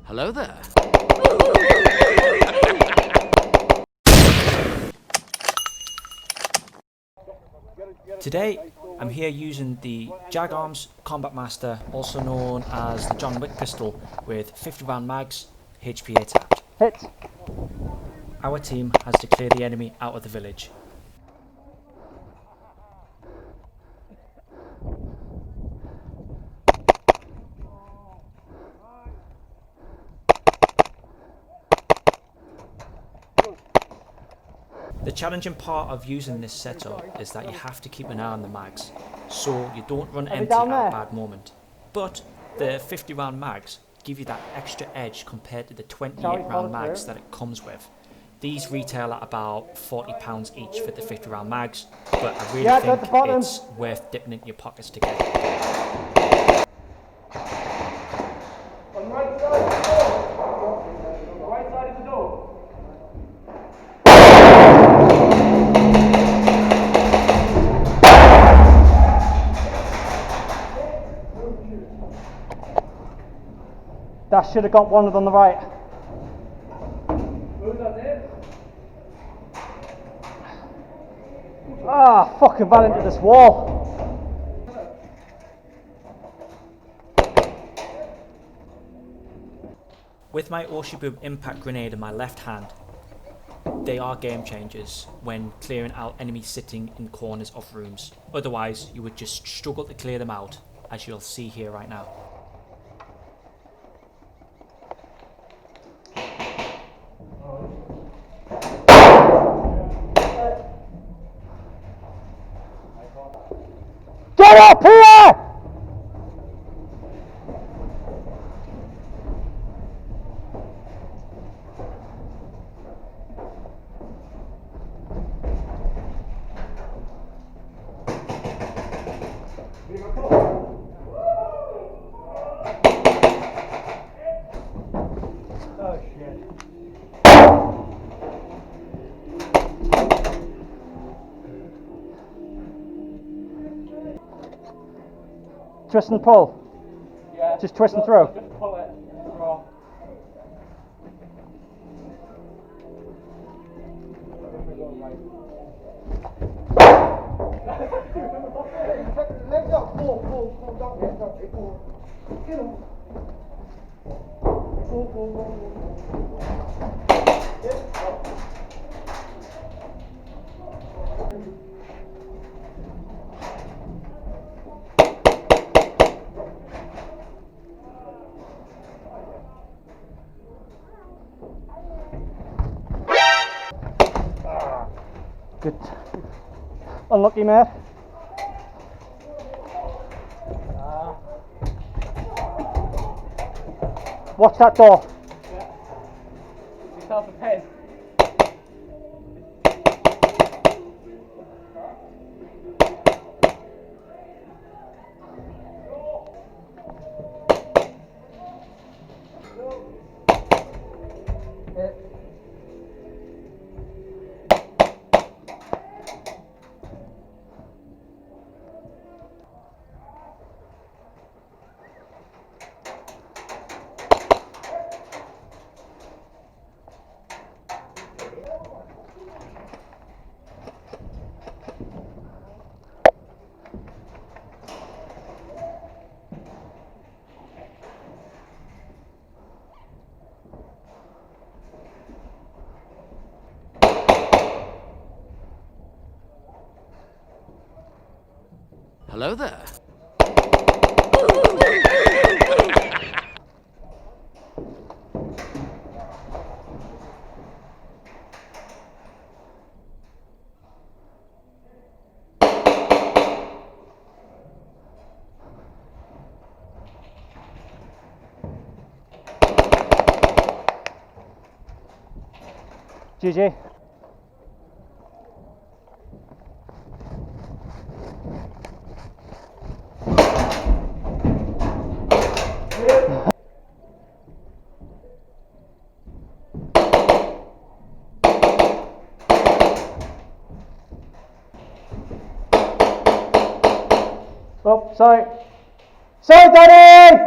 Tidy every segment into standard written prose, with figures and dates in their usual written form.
Hello there. Today I'm here using the Jag Arms Combat Master, also known as the John Wick pistol, with 50 round mags, HPA tapped. Hit. Our team has to clear the enemy out of the village. The challenging part of using this setup is that you have to keep an eye on the mags, so you don't run empty at a bad moment. But the 50 round mags give you that extra edge compared to the 28 round mags that it comes with. These retail at about £40 each for the 50 round mags, but I really think it's worth dipping into your pockets to get it. On the right side of the door. On the right side of the door. That should have got one on the right. Who's on there? Ah, fucking ran into this wall. With my Oshiboom impact grenade in my left hand, they are game changers when clearing out enemies sitting in corners of rooms. Otherwise, you would just struggle to clear them out, as you'll see here right now. Get up here! Oh shit. Twist and pull. Yeah. Just twist and throw. Just pull it. Throw. Legs up. Pull. Don't get pull. Get him. Pull. Good. Unlucky, mate. Watch that door. Yeah. Yourself a pen. Hello there. GG. Oh, sorry. Sorry, Daddy!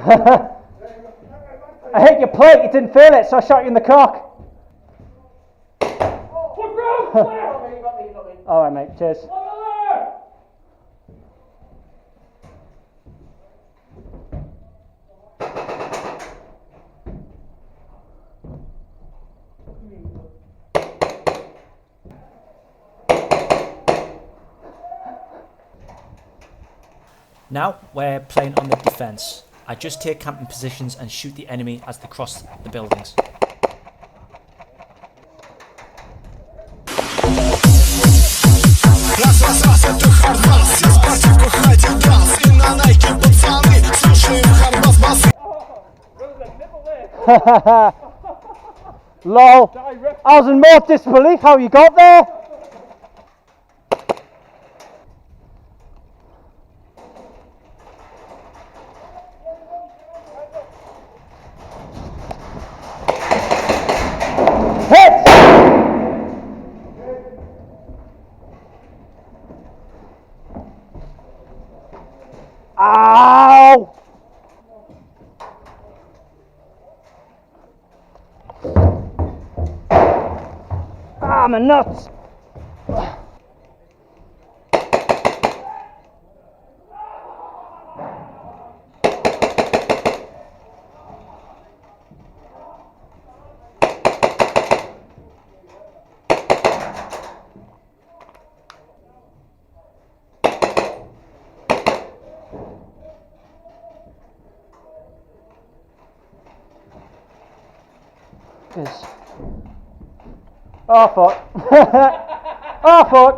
I hit your plate, you didn't feel it, so I shot you in the cock. Alright mate, cheers. Now we're playing on the defence. I just take camping positions and shoot the enemy as they cross the buildings. Lol. I was in more disbelief how you got there. Hit! Ow! Ah, my nuts! Oh fuck. Oh fuck.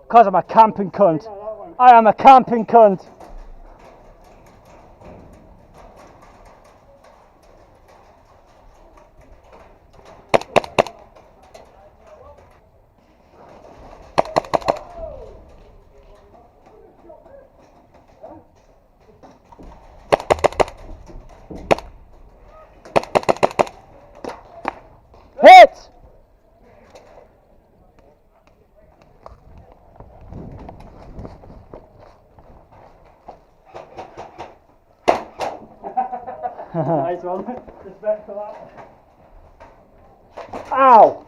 Because I'm a camping cunt. I am a camping cunt. Hit! Nice one. Respect for that. Ow!